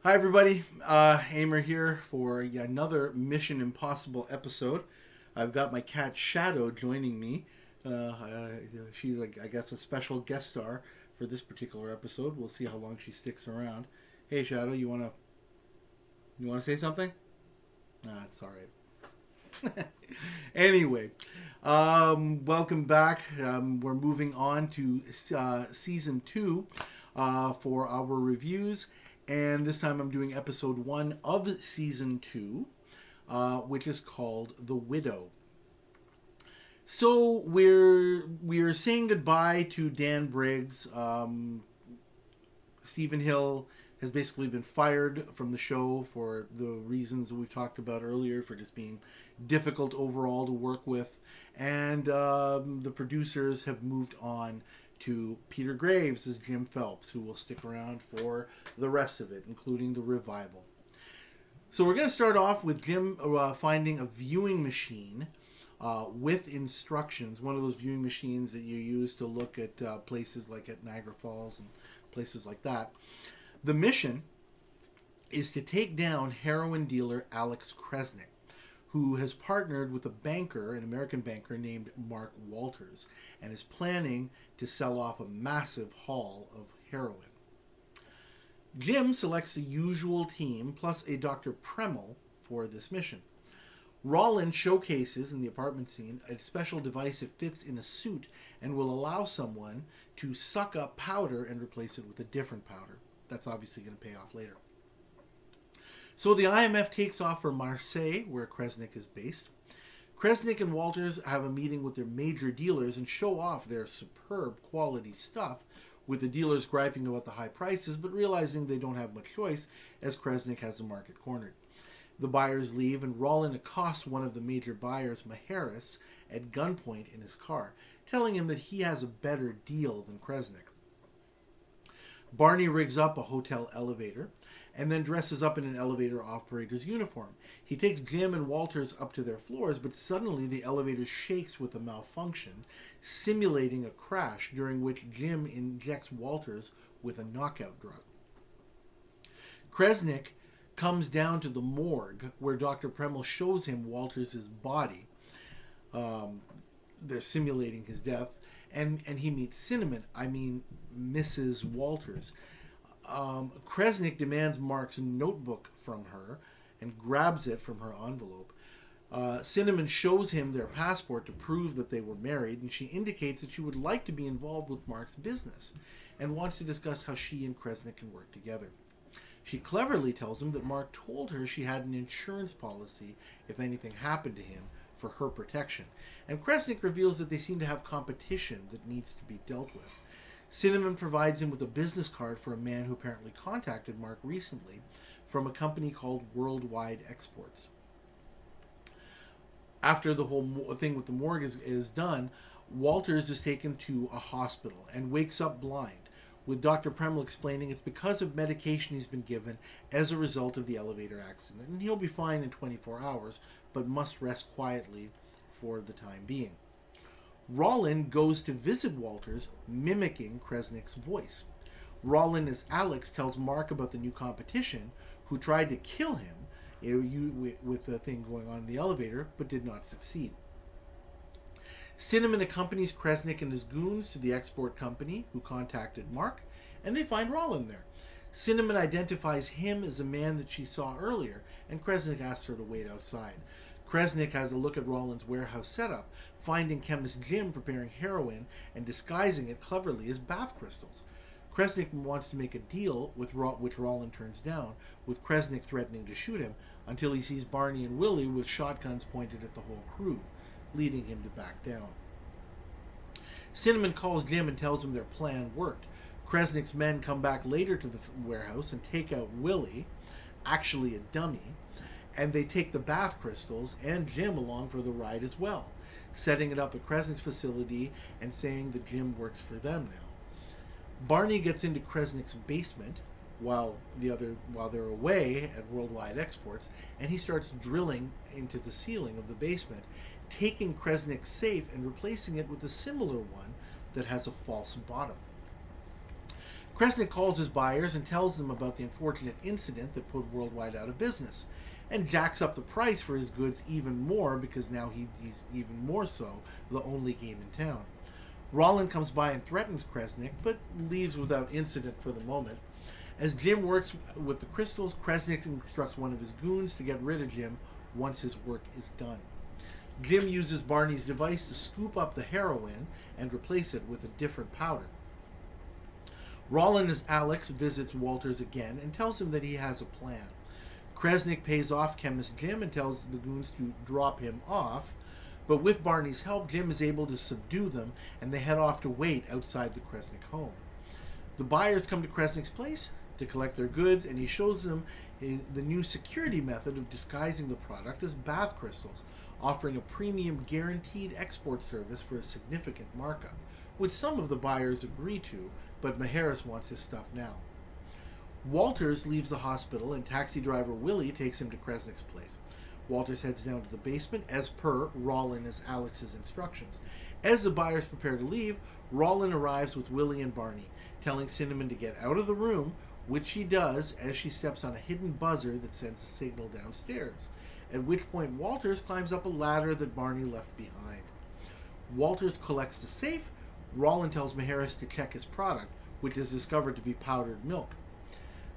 Hi, everybody. Aimer here for another Mission Impossible episode. I've got my cat Shadow joining me. She's, I guess, a special guest star for this particular episode. We'll see how long she sticks around. Hey, Shadow, you wanna say something? It's all right. Anyway, welcome back. We're moving on to season 2 for our reviews. And this time I'm doing episode 1 of season 2, which is called The Widow. So we're saying goodbye to Dan Briggs. Stephen Hill has basically been fired from the show for the reasons that we've talked about earlier, for just being difficult overall to work with. And the producers have moved on to Peter Graves as Jim Phelps, who will stick around for the rest of it, including the revival. So we're going to start off with Jim finding a viewing machine with instructions, one of those viewing machines that you use to look at places like at Niagara Falls and places like that. The mission is to take down heroin dealer Alex Kresnick, who has partnered with a banker, an American banker named Mark Walters, and is planning to sell off a massive haul of heroin. Jim selects the usual team plus a Dr. Premel for this mission. Rollin showcases in the apartment scene a special device that fits in a suit and will allow someone to suck up powder and replace it with a different powder. That's obviously going to pay off later. So the IMF takes off for Marseille, where Kresnick is based. Kresnick and Walters have a meeting with their major dealers and show off their superb quality stuff, with the dealers griping about the high prices, but realizing they don't have much choice as Kresnick has the market cornered. The buyers leave, and Rollin accosts one of the major buyers, Maharis, at gunpoint in his car, telling him that he has a better deal than Kresnick. Barney rigs up a hotel elevator and then dresses up in an elevator operator's uniform. He takes Jim and Walters up to their floors, but suddenly the elevator shakes with a malfunction, simulating a crash, during which Jim injects Walters with a knockout drug. Kresnick comes down to the morgue, where Dr. Premel shows him Walters' body. They're simulating his death. And he meets Mrs. Walters. Kresnick demands Mark's notebook from her and grabs it from her envelope. Cinnamon shows him their passport to prove that they were married, and she indicates that she would like to be involved with Mark's business and wants to discuss how she and Kresnick can work together. She cleverly tells him that Mark told her she had an insurance policy if anything happened to him for her protection, and Kresnick reveals that they seem to have competition that needs to be dealt with. Cinnamon provides him with a business card for a man who apparently contacted Mark recently from a company called Worldwide Exports. After the whole thing with the morgue is done, Walters is taken to a hospital and wakes up blind, with Dr. Premel explaining it's because of medication he's been given as a result of the elevator accident, and he'll be fine in 24 hours, but must rest quietly for the time being. Rollin goes to visit Walters, mimicking Kresnick's voice. Rollin, as Alex, tells Mark about the new competition, who tried to kill him with the thing going on in the elevator, but did not succeed. Cinnamon accompanies Kresnick and his goons to the export company who contacted Mark, and they find Rollin there. Cinnamon identifies him as a man that she saw earlier, and Kresnick asks her to wait outside. Kresnick has a look at Rollin's warehouse setup, finding chemist Jim preparing heroin and disguising it cleverly as bath crystals. Kresnick wants to make a deal, which Rollin turns down, with Kresnick threatening to shoot him, until he sees Barney and Willie with shotguns pointed at the whole crew, leading him to back down. Cinnamon calls Jim and tells him their plan worked. Kresnick's men come back later to the warehouse and take out Willie, actually a dummy, and they take the bath crystals and Jim along for the ride as well, setting it up at Kresnick's facility and saying that Jim works for them now. Barney gets into Kresnick's basement while they're away at Worldwide Exports, and he starts drilling into the ceiling of the basement, taking Kresnick's safe and replacing it with a similar one that has a false bottom. Kresnik calls his buyers and tells them about the unfortunate incident that put Worldwide out of business, and jacks up the price for his goods even more because now he's even more so the only game in town. Rollin comes by and threatens Kresnik, but leaves without incident for the moment. As Jim works with the crystals, Kresnik instructs one of his goons to get rid of Jim once his work is done. Jim uses Barney's device to scoop up the heroin and replace it with a different powder. Rollin as Alex visits Walters again and tells him that he has a plan. Kresnik pays off chemist Jim and tells the goons to drop him off, but with Barney's help, Jim is able to subdue them, and they head off to wait outside the Kresnik home. The buyers come to Kresnik's place to collect their goods, and he shows them the new security method of disguising the product as bath crystals, offering a premium guaranteed export service for a significant markup, which some of the buyers agree to, but Maharis wants his stuff now. Walters leaves the hospital, and taxi driver Willie takes him to Kresnik's place. Walters heads down to the basement, as per Rollin as Alex's instructions. As the buyers prepare to leave, Rollin arrives with Willie and Barney, telling Cinnamon to get out of the room, which she does as she steps on a hidden buzzer that sends a signal downstairs, at which point Walters climbs up a ladder that Barney left behind. Walters collects the safe. Rollin tells Maharis to check his product, which is discovered to be powdered milk.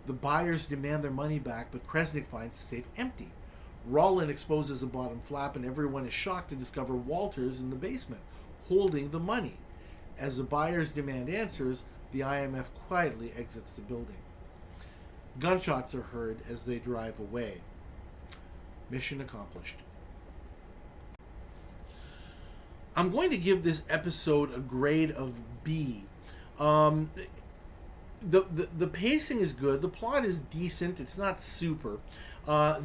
The buyers demand their money back, but Kresnik finds the safe empty. Rollin exposes the bottom flap, and everyone is shocked to discover Walters in the basement, holding the money. As the buyers demand answers, the IMF quietly exits the building. Gunshots are heard as they drive away. Mission accomplished. I'm going to give this episode a grade of B. The pacing is good. The plot is decent. It's not super.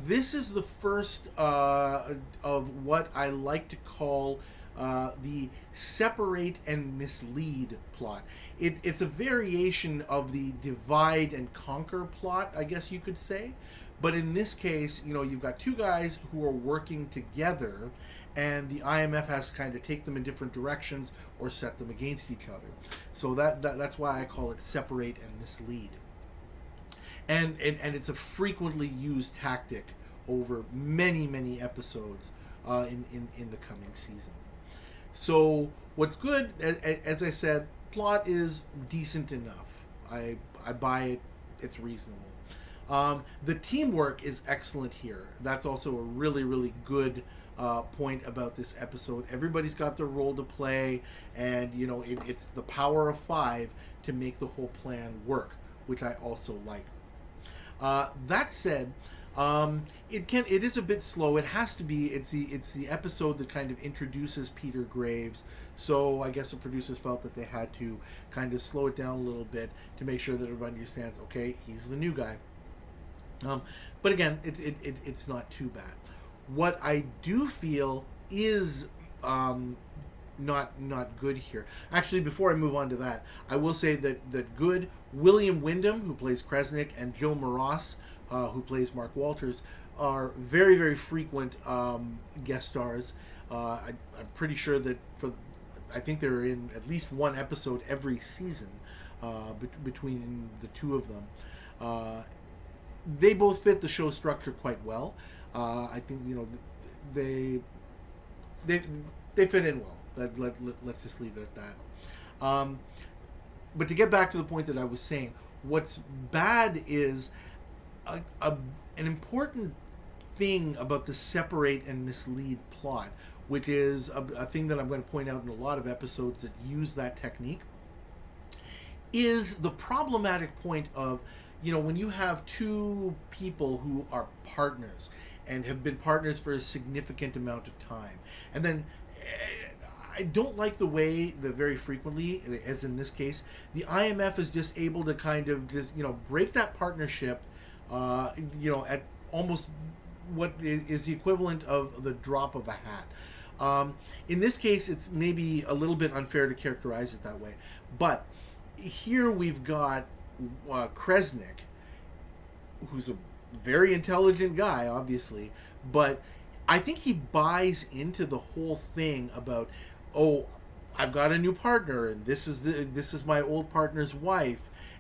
This is the first of what I like to call the separate and mislead plot. It's a variation of the divide and conquer plot, I guess you could say. But in this case, you've got two guys who are working together, and the IMF has to kind of take them in different directions or set them against each other. So that's why I call it separate and mislead. And it's a frequently used tactic over many episodes in the coming season. So what's good, as I said, plot is decent enough. I buy it. It's reasonable. The teamwork is excellent here. That's also a really good point about this episode. Everybody's got their role to play, and it's the power of 5 to make the whole plan work, which I also like. That said, it is a bit slow. It has to be. It's the episode that kind of introduces Peter Graves. So I guess the producers felt that they had to kind of slow it down a little bit to make sure that everybody understands. Okay, he's the new guy. But again, it's not too bad. What I do feel is not good here. Actually, before I move on to that, I will say that good William Wyndham, who plays Kresnik, and Joe Maras, who plays Mark Walters, are very frequent guest stars. I'm pretty sure that I think they're in at least one episode every season between the two of them. They both fit the show structure quite well. I think they fit in well. Let's just leave it at that. But to get back to the point that I was saying, what's bad is an important thing about the separate and mislead plot, which is a thing that I'm going to point out in a lot of episodes that use that technique, is the problematic point of, when you have two people who are partners and have been partners for a significant amount of time, and then I don't like the way that very frequently, as in this case, the IMF is just able to kind of just break that partnership at almost what is the equivalent of the drop of a hat. In this case, it's maybe a little bit unfair to characterize it that way, but here we've got Kresnik, who's a very intelligent guy, obviously, but I think he buys into the whole thing about, I've got a new partner, and this is my old partner's wife,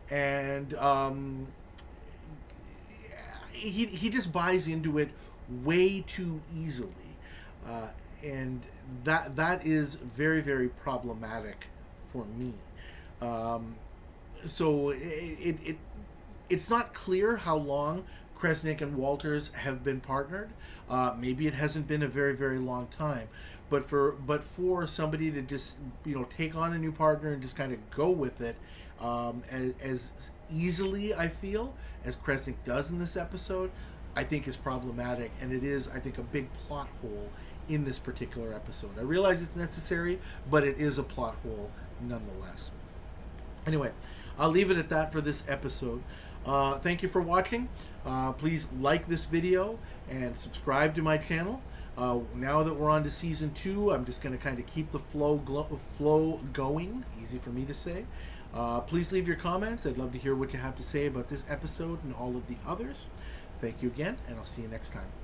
and he just buys into it way too easily, and that is very, very problematic for me. So it's not clear how long Kresnik and Walters have been partnered. Maybe it hasn't been a very, very long time, but for somebody to just take on a new partner and just kind of go with it as easily, I feel, as Kresnik does in this episode, I think is problematic, and it is, I think, a big plot hole in this particular episode. I realize it's necessary, but it is a plot hole nonetheless. Anyway, I'll leave it at that for this episode. Thank you for watching. Please like this video and subscribe to my channel. Now that we're on to season 2, I'm just going to kind of keep the flow going. Easy for me to say. Please leave your comments. I'd love to hear what you have to say about this episode and all of the others. Thank you again, and I'll see you next time.